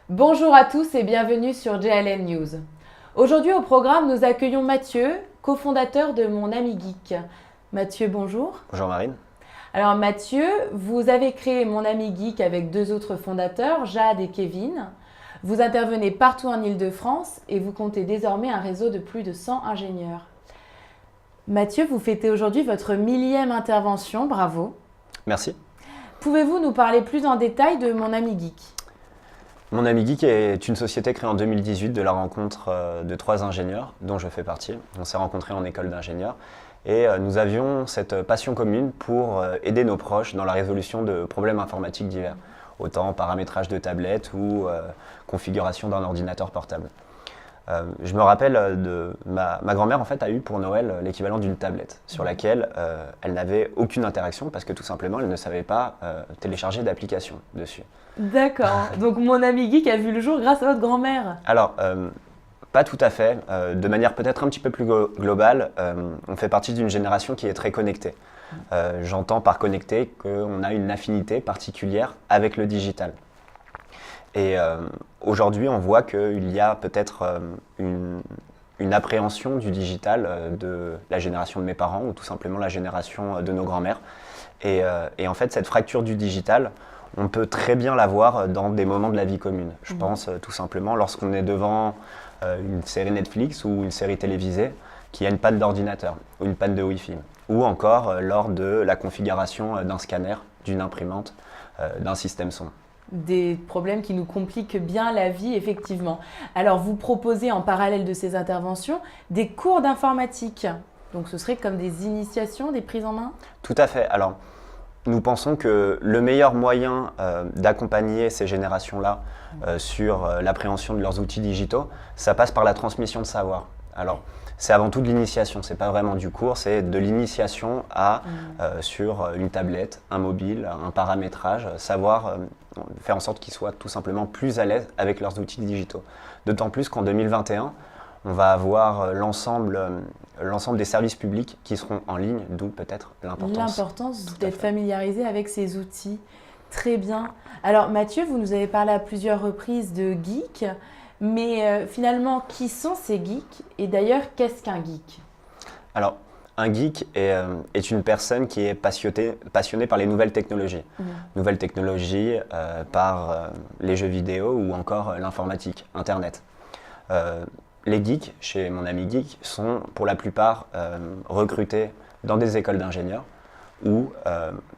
Bonjour à tous et bienvenue sur JLN News. Aujourd'hui au programme, nous accueillons Mathieu, cofondateur de Mon Ami Geek. Mathieu, bonjour. Bonjour Marine. Alors Mathieu, vous avez créé Mon Ami Geek avec deux autres fondateurs, Jade et Kevin. Vous intervenez partout en Île-de-France et vous comptez désormais un réseau de plus de 100 ingénieurs. Mathieu, vous fêtez aujourd'hui votre 1000e intervention, bravo. Merci. Pouvez-vous nous parler plus en détail de Mon Ami Geek ? Mon Ami Geek est une société créée en 2018 de la rencontre de trois ingénieurs dont je fais partie. On s'est rencontrés en école d'ingénieur et nous avions cette passion commune pour aider nos proches dans la résolution de problèmes informatiques divers, autant paramétrage de tablettes ou configuration d'un ordinateur portable. Je me rappelle de ma grand-mère en fait a eu pour Noël l'équivalent d'une tablette sur laquelle elle n'avait aucune interaction parce que tout simplement elle ne savait pas télécharger d'application dessus. D'accord, donc Mon Ami Geek a vu le jour grâce à votre grand-mère. Alors, pas tout à fait. De manière peut-être un petit peu plus globale, on fait partie d'une génération qui est très connectée. J'entends par connecté qu'on a une affinité particulière avec le digital. Et aujourd'hui, on voit qu'il y a peut-être une appréhension du digital de la génération de mes parents ou tout simplement la génération de nos grands-mères. Et en fait, cette fracture du digital, on peut très bien la voir dans des moments de la vie commune. Je pense tout simplement lorsqu'on est devant une série Netflix ou une série télévisée qui a une panne d'ordinateur ou une panne de Wi-Fi. Ou encore lors de la configuration d'un scanner, d'une imprimante, d'un système son. Des problèmes qui nous compliquent bien la vie, effectivement. Alors, vous proposez en parallèle de ces interventions des cours d'informatique. Donc, ce serait comme des initiations, des prises en main ? Tout à fait. Alors, nous pensons que le meilleur moyen d'accompagner ces générations-là sur l'appréhension de leurs outils digitaux, ça passe par la transmission de savoir. Alors, c'est avant tout de l'initiation, c'est pas vraiment du cours, c'est de l'initiation sur une tablette, un mobile, un paramétrage, savoir faire en sorte qu'ils soient tout simplement plus à l'aise avec leurs outils digitaux. D'autant plus qu'en 2021, on va avoir l'ensemble des services publics qui seront en ligne, d'où peut-être l'importance d'être familiarisé avec ces outils. Très bien. Alors Mathieu, vous nous avez parlé à plusieurs reprises de geeks, mais finalement, qui sont ces geeks? Et d'ailleurs, qu'est-ce qu'un geek? Alors, un geek est une personne qui est passionnée par les nouvelles technologies. Nouvelles technologies par les jeux vidéo ou encore l'informatique, Internet. Les geeks, chez Mon Ami Geek, sont pour la plupart recrutés dans des écoles d'ingénieurs où,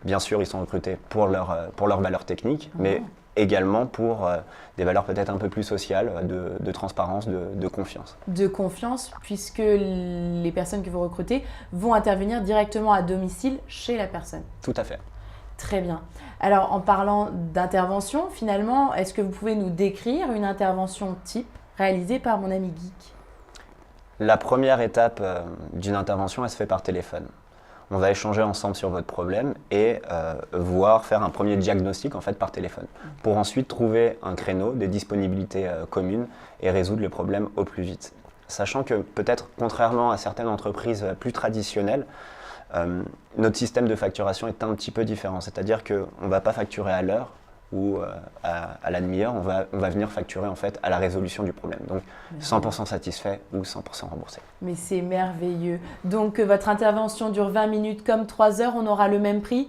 bien sûr, ils sont recrutés pour leur valeur technique, mais également pour des valeurs peut-être un peu plus sociales, de transparence, de confiance. De confiance, puisque les personnes que vous recrutez vont intervenir directement à domicile chez la personne. Tout à fait. Très bien. Alors, en parlant d'intervention, finalement, est-ce que vous pouvez nous décrire une intervention type réalisée par Mon Ami Geek? La première étape d'une intervention, elle se fait par téléphone. On va échanger ensemble sur votre problème et faire un premier diagnostic en fait par téléphone pour ensuite trouver un créneau, des disponibilités communes et résoudre le problème au plus vite. Sachant que peut-être contrairement à certaines entreprises plus traditionnelles, notre système de facturation est un petit peu différent. C'est-à-dire qu'on ne va pas facturer à l'heure ou à la demi-heure, on va venir facturer en fait à la résolution du problème. Donc 100% satisfait ou 100% remboursé. Mais c'est merveilleux. Donc votre intervention dure 20 minutes comme 3 heures, on aura le même prix.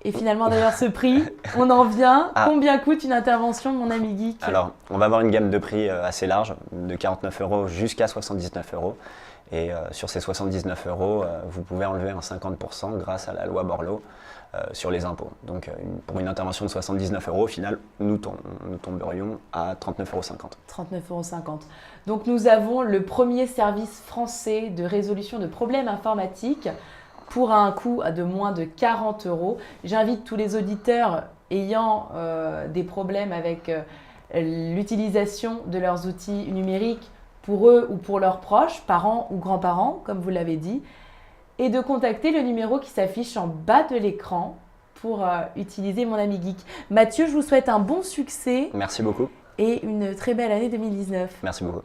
Et finalement d'ailleurs ce prix, on en vient. Combien coûte une intervention de Mon Ami Geek? Alors on va avoir une gamme de prix assez large, de 49 € jusqu'à 79 €. Et sur ces 79 €, vous pouvez enlever un 50% grâce à la loi Borloo sur les impôts. Donc pour une intervention de 79 €, au final, nous tomberions à 39,50 €. 39,50 €. Donc nous avons le premier service français de résolution de problèmes informatiques pour un coût de moins de 40 €. J'invite tous les auditeurs ayant des problèmes avec l'utilisation de leurs outils numériques pour eux ou pour leurs proches, parents ou grands-parents, comme vous l'avez dit, et de contacter le numéro qui s'affiche en bas de l'écran pour utiliser Mon Ami Geek. Mathieu, je vous souhaite un bon succès. Merci beaucoup. Et une très belle année 2019. Merci beaucoup.